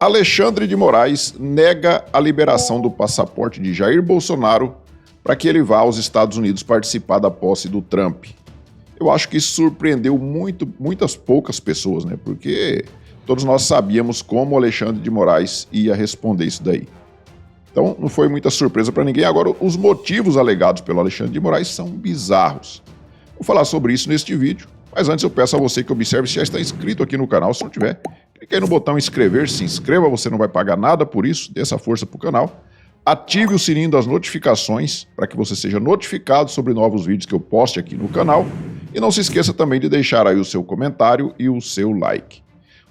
Alexandre de Moraes nega a liberação do passaporte de Jair Bolsonaro para que ele vá aos Estados Unidos participar da posse do Trump. Eu acho que isso surpreendeu muitas poucas pessoas, né? Porque todos nós sabíamos como Alexandre de Moraes ia responder isso daí. Então não foi muita surpresa para ninguém. Agora, os motivos alegados pelo Alexandre de Moraes são bizarros. Vou falar sobre isso neste vídeo, mas antes eu peço a você que observe se já está inscrito aqui no canal. Se não tiver, clique aí no botão inscrever, se inscreva, você não vai pagar nada por isso, dê essa força para o canal. Ative o sininho das notificações para que você seja notificado sobre novos vídeos que eu poste aqui no canal. E não se esqueça também de deixar aí o seu comentário e o seu like.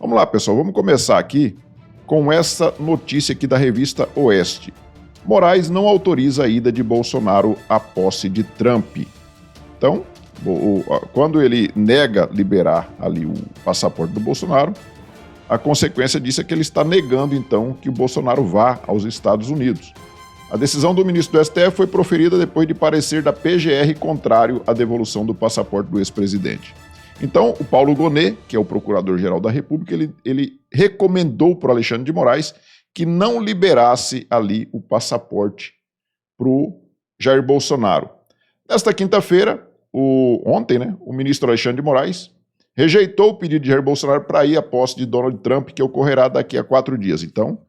Vamos lá, pessoal, vamos começar aqui com essa notícia aqui da revista Oeste. Moraes não autoriza a ida de Bolsonaro à posse de Trump. Então, quando ele nega liberar ali o passaporte do Bolsonaro, a consequência disso é que ele está negando, então, que o Bolsonaro vá aos Estados Unidos. A decisão do ministro do STF foi proferida depois de parecer da PGR contrário à devolução do passaporte do ex-presidente. Então, o Paulo Gonet, que é o Procurador-Geral da República, ele recomendou para o Alexandre de Moraes que não liberasse ali o passaporte para o Jair Bolsonaro. Nesta quinta-feira, ontem, né, o ministro Alexandre de Moraes rejeitou o pedido de Jair Bolsonaro para ir à posse de Donald Trump, que ocorrerá daqui a 4 dias. Então,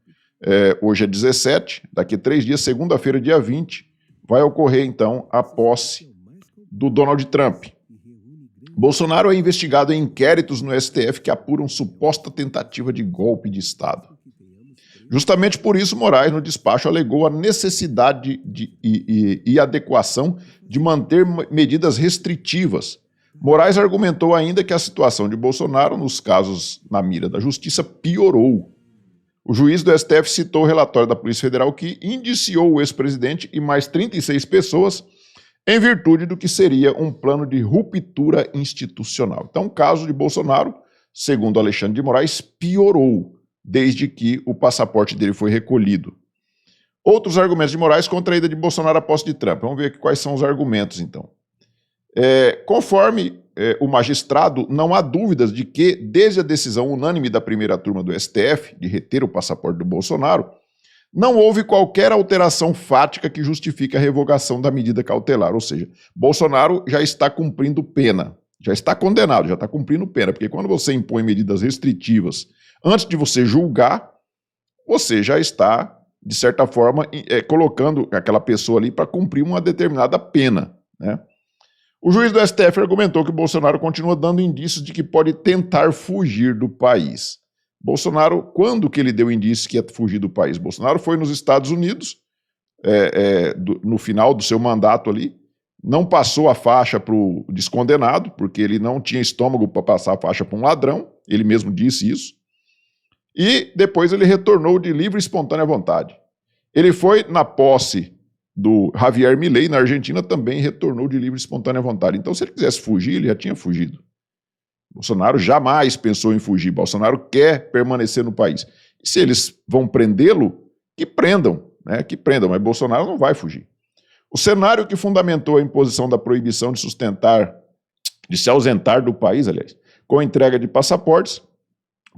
hoje é 17, daqui a 3 dias, segunda-feira, dia 20, vai ocorrer, então, a posse do Donald Trump. Bolsonaro é investigado em inquéritos no STF que apuram suposta tentativa de golpe de Estado. Justamente por isso, Moraes, no despacho, alegou a necessidade e adequação de manter medidas restritivas. Moraes argumentou ainda que a situação de Bolsonaro, nos casos na mira da Justiça, piorou. O juiz do STF citou o relatório da Polícia Federal que indiciou o ex-presidente e mais 36 pessoas em virtude do que seria um plano de ruptura institucional. Então, o caso de Bolsonaro, segundo Alexandre de Moraes, piorou desde que o passaporte dele foi recolhido. Outros argumentos de Moraes contra a ida de Bolsonaro à posse de Trump. Vamos ver aqui quais são os argumentos, então. Conforme o magistrado, não há dúvidas de que, desde a decisão unânime da primeira turma do STF de reter o passaporte do Bolsonaro, não houve qualquer alteração fática que justifique a revogação da medida cautelar. Ou seja, Bolsonaro já está cumprindo pena, já está condenado, já está cumprindo pena, porque quando você impõe medidas restritivas antes de você julgar, você já está, de certa forma, colocando aquela pessoa ali para cumprir uma determinada pena, né? O juiz do STF argumentou que Bolsonaro continua dando indícios de que pode tentar fugir do país. Bolsonaro, quando que ele deu indícios que ia fugir do país? Bolsonaro foi nos Estados Unidos, no final do seu mandato ali, não passou a faixa para o descondenado, porque ele não tinha estômago para passar a faixa para um ladrão, ele mesmo disse isso, e depois ele retornou de livre e espontânea vontade. Ele foi na posse do Javier Milei, na Argentina, também retornou de livre e espontânea vontade. Então, se ele quisesse fugir, ele já tinha fugido. Bolsonaro jamais pensou em fugir. Bolsonaro quer permanecer no país. E se eles vão prendê-lo, que prendam, né? Que prendam, mas Bolsonaro não vai fugir. O cenário que fundamentou a imposição da proibição de se ausentar do país, aliás, com a entrega de passaportes,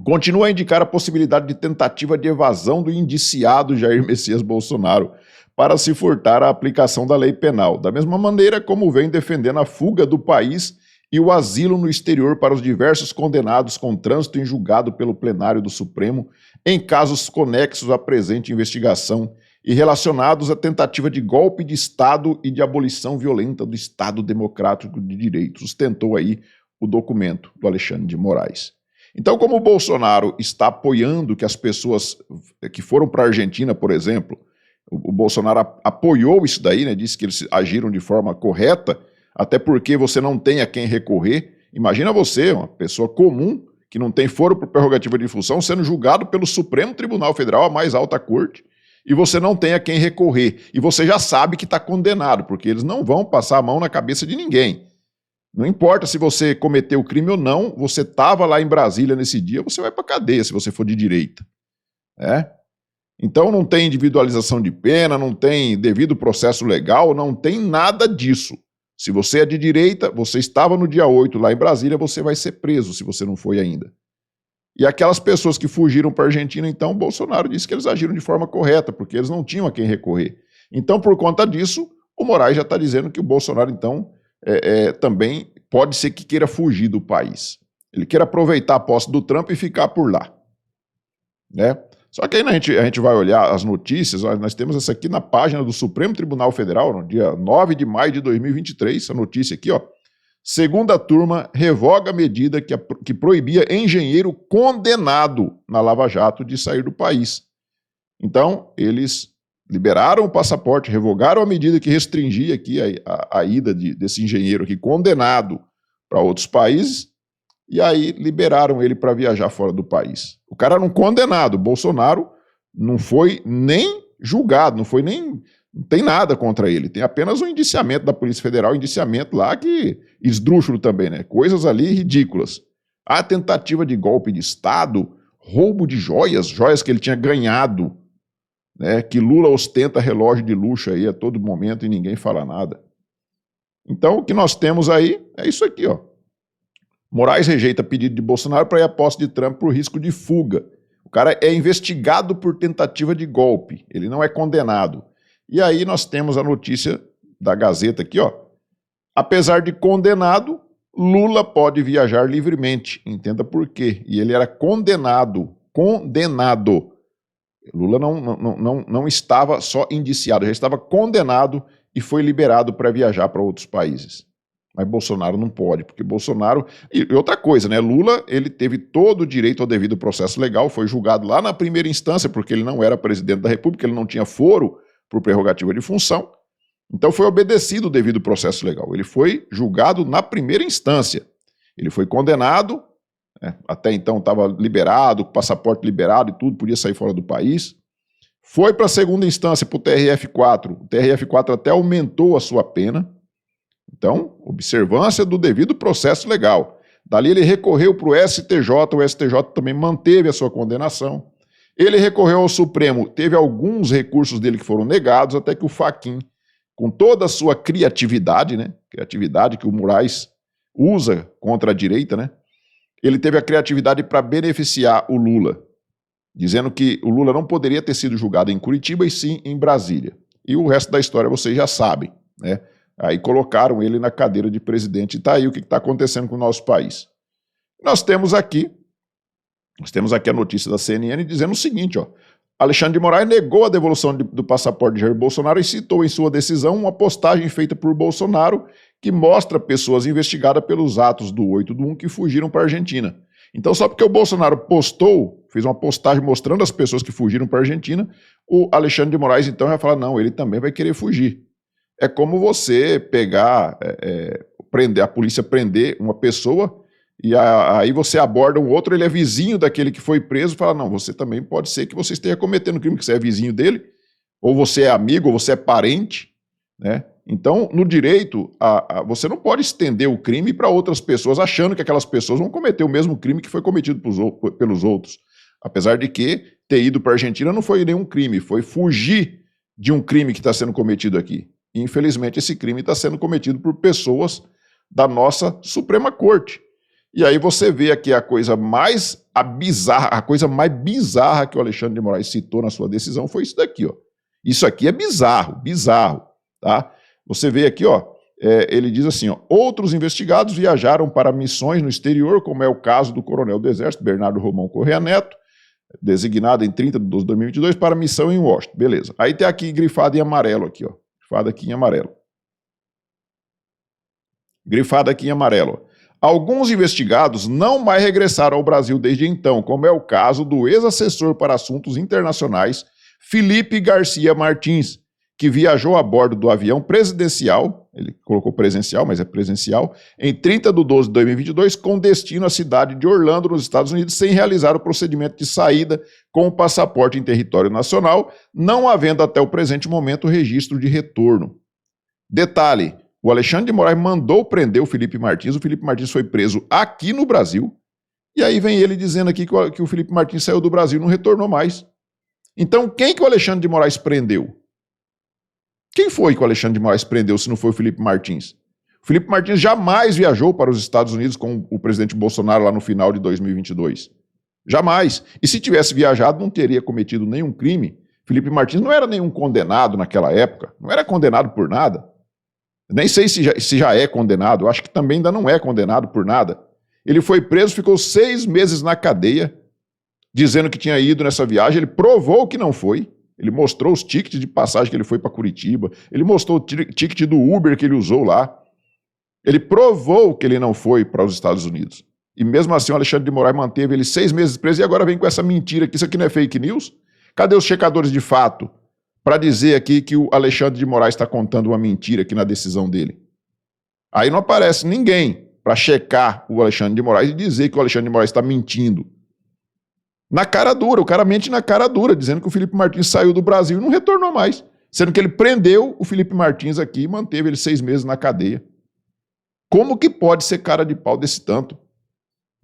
continua a indicar a possibilidade de tentativa de evasão do indiciado Jair Messias Bolsonaro para se furtar à aplicação da lei penal, da mesma maneira como vem defendendo a fuga do país e o asilo no exterior para os diversos condenados com trânsito em julgado pelo plenário do Supremo em casos conexos à presente investigação e relacionados à tentativa de golpe de Estado e de abolição violenta do Estado Democrático de Direito, sustentou aí o documento do Alexandre de Moraes. Então, como o Bolsonaro está apoiando que as pessoas que foram para a Argentina, por exemplo, o Bolsonaro apoiou isso daí, né, disse que eles agiram de forma correta, até porque você não tem a quem recorrer. Imagina você, uma pessoa comum, que não tem foro por prerrogativa de função, sendo julgado pelo Supremo Tribunal Federal, a mais alta corte, e você não tem a quem recorrer. E você já sabe que está condenado, porque eles não vão passar a mão na cabeça de ninguém. Não importa se você cometeu o crime ou não, você estava lá em Brasília nesse dia, você vai para a cadeia se você for de direita. Então não tem individualização de pena, não tem devido processo legal, não tem nada disso. Se você é de direita, você estava no dia 8 lá em Brasília, você vai ser preso se você não foi ainda. E aquelas pessoas que fugiram para a Argentina, então, Bolsonaro disse que eles agiram de forma correta, porque eles não tinham a quem recorrer. Então, por conta disso, o Moraes já está dizendo que o Bolsonaro, então, também pode ser que queira fugir do país. Ele queira aproveitar a posse do Trump e ficar por lá, né? Só que aí a gente vai olhar as notícias, nós temos essa aqui na página do Supremo Tribunal Federal, no dia 9 de maio de 2023, essa notícia aqui, ó. Segunda turma revoga a medida que proibia engenheiro condenado na Lava Jato de sair do país. Então, eles liberaram o passaporte, revogaram a medida que restringia aqui a ida desse engenheiro aqui condenado para outros países, e aí liberaram ele para viajar fora do país. O cara era um condenado, Bolsonaro não foi nem julgado, não tem nada contra ele, tem apenas um indiciamento da Polícia Federal, indiciamento lá que esdrúxulo também, né? Coisas ali ridículas. A tentativa de golpe de Estado, roubo de joias que ele tinha ganhado, né? Que Lula ostenta relógio de luxo aí a todo momento e ninguém fala nada. Então o que nós temos aí é isso aqui, ó. Moraes rejeita pedido de Bolsonaro para ir à posse de Trump por risco de fuga. O cara é investigado por tentativa de golpe, ele não é condenado. E aí nós temos a notícia da Gazeta aqui, ó. Apesar de condenado, Lula pode viajar livremente. Entenda por quê. E ele era condenado. Lula não estava só indiciado, já estava condenado e foi liberado para viajar para outros países. Mas Bolsonaro não pode, porque Bolsonaro... E outra coisa, né? Lula, ele teve todo o direito ao devido processo legal, foi julgado lá na primeira instância, porque ele não era presidente da República, ele não tinha foro por prerrogativa de função, então foi obedecido o devido processo legal. Ele foi julgado na primeira instância, ele foi condenado, né, até então estava liberado, passaporte liberado e tudo, podia sair fora do país, foi para a segunda instância, para o TRF4, o TRF4 até aumentou a sua pena, então, observância do devido processo legal. Dali ele recorreu para o STJ também manteve a sua condenação. Ele recorreu ao Supremo, teve alguns recursos dele que foram negados, até que o Fachin, com toda a sua criatividade, né, criatividade que o Moraes usa contra a direita, né, ele teve a criatividade para beneficiar o Lula, dizendo que o Lula não poderia ter sido julgado em Curitiba e sim em Brasília. E o resto da história vocês já sabem, né? Aí colocaram ele na cadeira de presidente e está aí o que está acontecendo com o nosso país. Nós temos aqui a notícia da CNN dizendo o seguinte, ó. Alexandre de Moraes negou a devolução do passaporte de Jair Bolsonaro e citou em sua decisão uma postagem feita por Bolsonaro que mostra pessoas investigadas pelos atos do 8/1 que fugiram para a Argentina. Então, só porque o Bolsonaro fez uma postagem mostrando as pessoas que fugiram para a Argentina, o Alexandre de Moraes então vai falar, não, ele também vai querer fugir. É como você pegar, a polícia prender uma pessoa e aí você aborda um outro, ele é vizinho daquele que foi preso, e fala, não, você também pode ser que você esteja cometendo crime, que você é vizinho dele, ou você é amigo, ou você é parente, né? Então, no direito, você não pode estender o crime para outras pessoas, achando que aquelas pessoas vão cometer o mesmo crime que foi cometido pelos outros. Apesar de que ter ido para a Argentina não foi nenhum crime, foi fugir de um crime que está sendo cometido aqui. E, infelizmente, esse crime está sendo cometido por pessoas da nossa Suprema Corte. E aí você vê aqui a coisa mais bizarra que o Alexandre de Moraes citou na sua decisão foi isso daqui, ó. Isso aqui é bizarro, tá? Você vê aqui, ó, ele diz assim, ó, outros investigados viajaram para missões no exterior, como é o caso do coronel do Exército, Bernardo Romão Corrêa Neto, designado em 30/12/2022 para missão em Washington. Beleza. Aí tem aqui grifado em amarelo aqui, ó. Grifado aqui em amarelo. Grifado aqui em amarelo. Alguns investigados não mais regressaram ao Brasil desde então, como é o caso do ex-assessor para assuntos internacionais, Felipe Garcia Martins, que viajou a bordo do avião presidencial, ele colocou presencial, mas é presencial, em 30/12/2022, com destino à cidade de Orlando, nos Estados Unidos, sem realizar o procedimento de saída com o passaporte em território nacional, não havendo até o presente momento registro de retorno. Detalhe, o Alexandre de Moraes mandou prender o Felipe Martins foi preso aqui no Brasil, e aí vem ele dizendo aqui que o Felipe Martins saiu do Brasil e não retornou mais. Então, quem que o Alexandre de Moraes prendeu? Quem foi que o Alexandre de Moraes prendeu se não foi o Felipe Martins? O Felipe Martins jamais viajou para os Estados Unidos com o presidente Bolsonaro lá no final de 2022. Jamais. E se tivesse viajado, não teria cometido nenhum crime. Felipe Martins não era nenhum condenado naquela época, não era condenado por nada. Nem sei se já é condenado, eu acho que também ainda não é condenado por nada. Ele foi preso, ficou 6 meses na cadeia, dizendo que tinha ido nessa viagem, ele provou que não foi. Ele mostrou os tickets de passagem que ele foi para Curitiba, ele mostrou o ticket do Uber que ele usou lá. Ele provou que ele não foi para os Estados Unidos. E mesmo assim o Alexandre de Moraes manteve ele 6 meses preso e agora vem com essa mentira aqui. Isso aqui não é fake news? Cadê os checadores de fato para dizer aqui que o Alexandre de Moraes está contando uma mentira aqui na decisão dele? Aí não aparece ninguém para checar o Alexandre de Moraes e dizer que o Alexandre de Moraes está mentindo. Na cara dura, o cara mente na cara dura, dizendo que o Felipe Martins saiu do Brasil e não retornou mais. Sendo que ele prendeu o Felipe Martins aqui e manteve ele 6 meses na cadeia. Como que pode ser cara de pau desse tanto?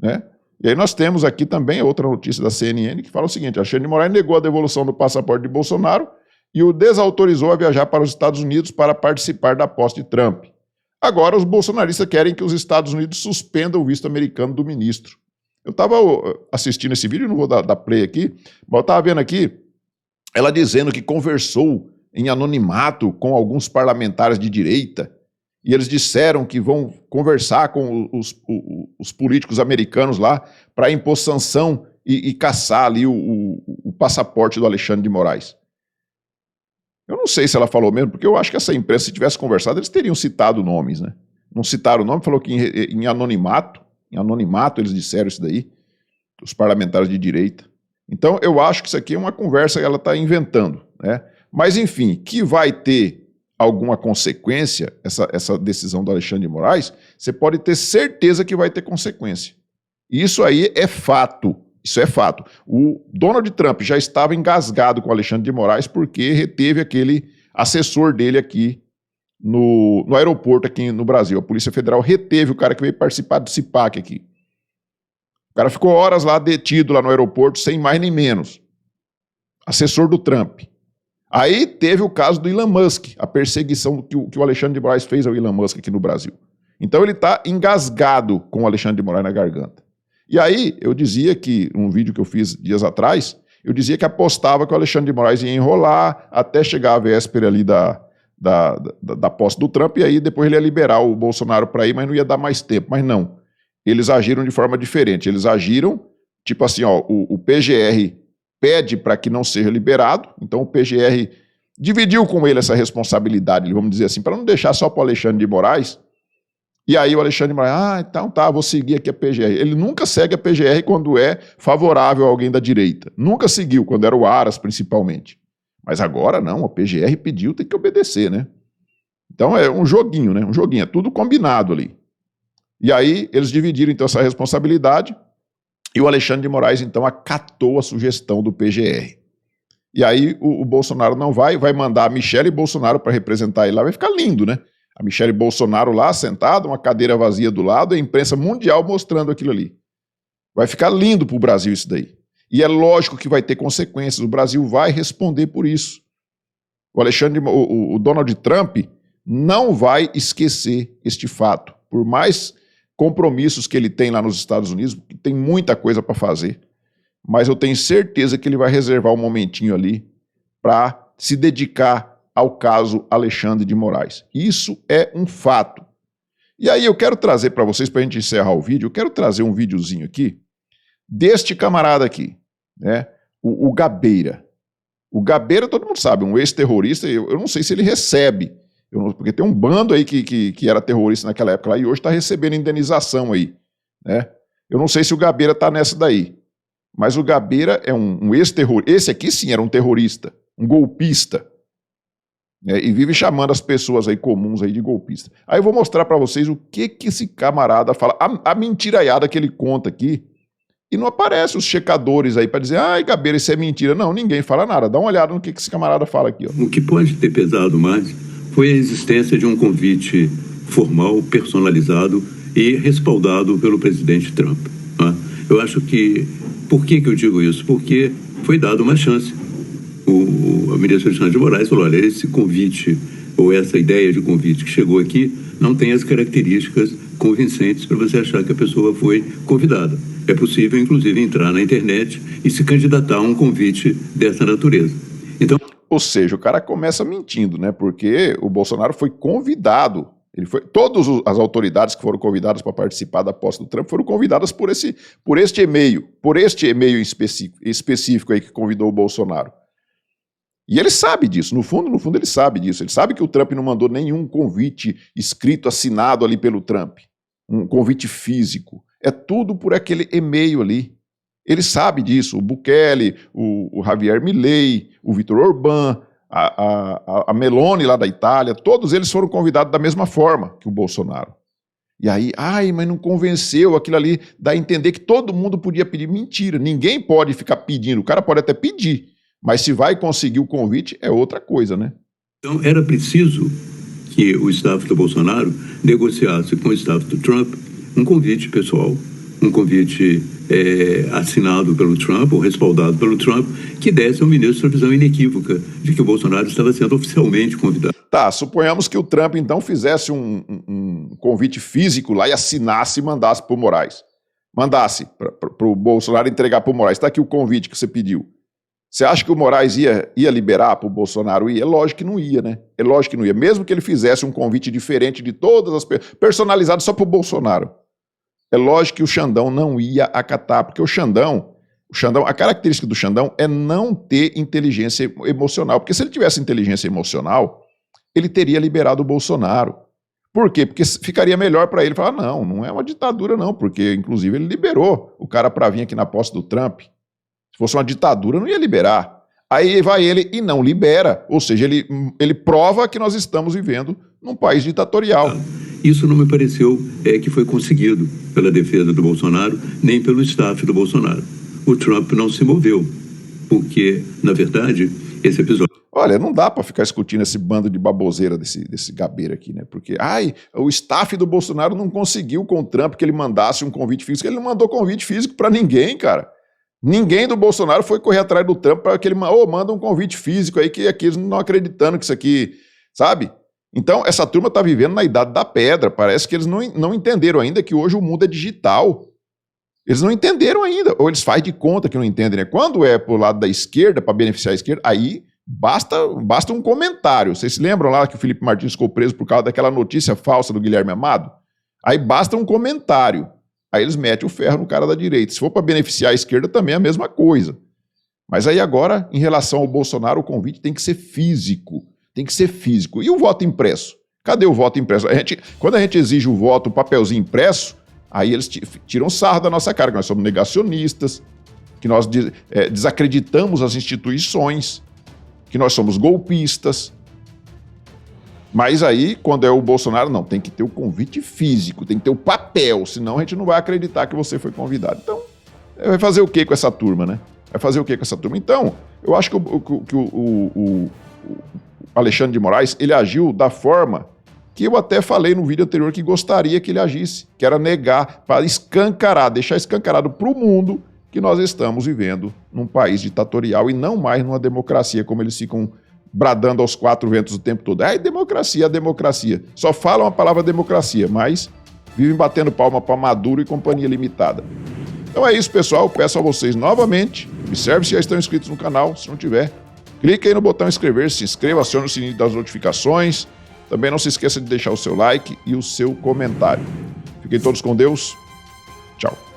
Né? E aí nós temos aqui também outra notícia da CNN que fala o seguinte: Alexandre de Moraes negou a devolução do passaporte de Bolsonaro e o desautorizou a viajar para os Estados Unidos para participar da posse de Trump. Agora os bolsonaristas querem que os Estados Unidos suspendam o visto americano do ministro. Eu estava assistindo esse vídeo, não vou dar play aqui, mas eu estava vendo aqui ela dizendo que conversou em anonimato com alguns parlamentares de direita e eles disseram que vão conversar com os políticos americanos lá para impor sanção e caçar ali o passaporte do Alexandre de Moraes. Eu não sei se ela falou mesmo, porque eu acho que essa imprensa, se tivesse conversado, eles teriam citado nomes, né? Não citaram o nome, falou que em anonimato eles disseram isso daí, os parlamentares de direita. Então eu acho que isso aqui é uma conversa que ela está inventando, né? Mas enfim, que vai ter alguma consequência, essa decisão do Alexandre de Moraes, você pode ter certeza que vai ter consequência. E isso aí é fato. Isso é fato. O Donald Trump já estava engasgado com o Alexandre de Moraes porque reteve aquele assessor dele aqui no aeroporto aqui no Brasil. A Polícia Federal reteve o cara que veio participar do CIPAC aqui. O cara ficou horas lá detido lá no aeroporto, sem mais nem menos. Assessor do Trump. Aí teve o caso do Elon Musk, a perseguição que o Alexandre de Moraes fez ao Elon Musk aqui no Brasil. Então ele está engasgado com o Alexandre de Moraes na garganta. E aí eu dizia que, um vídeo que eu fiz dias atrás, eu dizia que apostava que o Alexandre de Moraes ia enrolar até chegar a véspera ali da posse do Trump, e aí depois ele ia liberar o Bolsonaro para ir, mas não ia dar mais tempo. Mas não, eles agiram de forma diferente. Eles agiram, tipo assim, ó, o PGR pede para que não seja liberado, então o PGR dividiu com ele essa responsabilidade, vamos dizer assim, para não deixar só para o Alexandre de Moraes. E aí o Alexandre de Moraes, então tá, vou seguir aqui a PGR. Ele nunca segue a PGR quando é favorável a alguém da direita. Nunca seguiu, quando era o Aras, principalmente. Mas agora não, a PGR pediu, tem que obedecer, né? Então é um joguinho, né? Um joguinho, é tudo combinado ali. E aí eles dividiram então essa responsabilidade e o Alexandre de Moraes então acatou a sugestão do PGR. E aí o Bolsonaro não vai mandar a Michele Bolsonaro para representar ele lá, vai ficar lindo, né? A Michele Bolsonaro lá, sentada, uma cadeira vazia do lado, a imprensa mundial mostrando aquilo ali. Vai ficar lindo para o Brasil isso daí. E é lógico que vai ter consequências, o Brasil vai responder por isso. O Donald Trump não vai esquecer este fato. Por mais compromissos que ele tem lá nos Estados Unidos, que tem muita coisa para fazer, mas eu tenho certeza que ele vai reservar um momentinho ali para se dedicar ao caso Alexandre de Moraes. Isso é um fato. E aí eu quero trazer para vocês, para a gente encerrar o vídeo, eu quero trazer um videozinho aqui deste camarada aqui, né? O Gabeira. O Gabeira, todo mundo sabe, um ex-terrorista, eu não sei se ele recebe, porque tem um bando aí que era terrorista naquela época lá e hoje está recebendo indenização aí, né? Eu não sei se o Gabeira está nessa daí, mas o Gabeira é um ex-terrorista, esse aqui sim era um terrorista, um golpista, né? E vive chamando as pessoas aí comuns aí de golpista. Aí eu vou mostrar para vocês o que esse camarada fala, a mentiraiada que ele conta aqui, e não aparece os checadores aí para dizer, ai, Gabeira, isso é mentira. Não, ninguém fala nada. Dá uma olhada no que esse camarada fala aqui, ó. O que pode ter pesado mais foi a existência de um convite formal, personalizado e respaldado pelo presidente Trump, né? Eu acho que... Por que eu digo isso? Porque foi dada uma chance. O ministro Alexandre de Moraes falou, olha, esse convite ou essa ideia de convite que chegou aqui não tem as características convincentes para você achar que a pessoa foi convidada. É possível, inclusive, entrar na internet e se candidatar a um convite dessa natureza. Então, ou seja, o cara começa mentindo, né? Porque o Bolsonaro foi convidado. Todas as autoridades que foram convidadas para participar da posse do Trump foram convidadas por este e-mail específico aí que convidou o Bolsonaro. E ele sabe disso, no fundo ele sabe disso. Ele sabe que o Trump não mandou nenhum convite escrito, assinado ali pelo Trump. Um convite físico. É tudo por aquele e-mail ali. Ele sabe disso. O Bukele, o Javier Milei, o Viktor Orbán, a Meloni lá da Itália, todos eles foram convidados da mesma forma que o Bolsonaro. E aí, mas não convenceu, aquilo ali dá a entender que todo mundo podia pedir. Mentira, ninguém pode ficar pedindo. O cara pode até pedir, mas se vai conseguir o convite é outra coisa, né? Então era preciso que o staff do Bolsonaro negociasse com o staff do Trump um convite pessoal, um convite assinado pelo Trump ou respaldado pelo Trump, que desse ao ministro a visão inequívoca de que o Bolsonaro estava sendo oficialmente convidado. Tá, suponhamos que o Trump então fizesse um convite físico lá e assinasse e mandasse para o Moraes. Mandasse para o Bolsonaro entregar para o Moraes. Está aqui o convite que você pediu. Você acha que o Moraes ia liberar para o Bolsonaro ir? É lógico que não ia, né? É lógico que não ia. Mesmo que ele fizesse um convite diferente de todas as pessoas, personalizado só para o Bolsonaro. É lógico que o Xandão não ia acatar, porque o Xandão, a característica do Xandão é não ter inteligência emocional. Porque se ele tivesse inteligência emocional, ele teria liberado o Bolsonaro. Por quê? Porque ficaria melhor para ele falar, não é uma ditadura não, porque inclusive ele liberou o cara para vir aqui na posse do Trump. Se fosse uma ditadura, não ia liberar. Aí vai ele e não libera. Ou seja, ele prova que nós estamos vivendo num país ditatorial. Isso não me pareceu que foi conseguido pela defesa do Bolsonaro, nem pelo staff do Bolsonaro. O Trump não se moveu, porque, na verdade, esse episódio... Olha, não dá para ficar discutindo esse bando de baboseira desse gabeira aqui, né? Porque, o staff do Bolsonaro não conseguiu com o Trump que ele mandasse um convite físico. Ele não mandou convite físico para ninguém, cara. Ninguém do Bolsonaro foi correr atrás do Trump para que ele manda um convite físico aí, que aqui eles não estão acreditando que isso aqui, sabe? Então, essa turma está vivendo na idade da pedra. Parece que eles não entenderam ainda que hoje o mundo é digital. Eles não entenderam ainda, ou eles fazem de conta que não entendem, né? Quando é pro lado da esquerda, para beneficiar a esquerda, aí basta um comentário. Vocês se lembram lá que o Felipe Martins ficou preso por causa daquela notícia falsa do Guilherme Amado? Aí basta um comentário. Aí eles metem o ferro no cara da direita. Se for para beneficiar a esquerda, também é a mesma coisa. Mas aí agora, em relação ao Bolsonaro, o convite tem que ser físico. Tem que ser físico. E o voto impresso? Cadê o voto impresso? Quando a gente exige o voto, o papelzinho impresso, aí eles tiram sarro da nossa cara, que nós somos negacionistas, que nós desacreditamos as instituições, que nós somos golpistas. Mas aí, quando é o Bolsonaro, não, tem que ter o convite físico, tem que ter o papel, senão a gente não vai acreditar que você foi convidado. Então, vai fazer o que com essa turma, né? Vai fazer o que com essa turma? Então, eu acho que o Alexandre de Moraes, ele agiu da forma que eu até falei no vídeo anterior que gostaria que ele agisse, que era negar, para escancarar, deixar escancarado para o mundo que nós estamos vivendo num país ditatorial e não mais numa democracia, como eles ficam bradando aos quatro ventos o tempo todo. Democracia, democracia. Só falam a palavra democracia, mas vivem batendo palma para Maduro e companhia limitada. Então é isso, pessoal. Peço a vocês novamente, observe se já estão inscritos no canal. Se não tiver, clique aí no botão inscrever, se inscreva, acione o sininho das notificações. Também não se esqueça de deixar o seu like e o seu comentário. Fiquem todos com Deus. Tchau.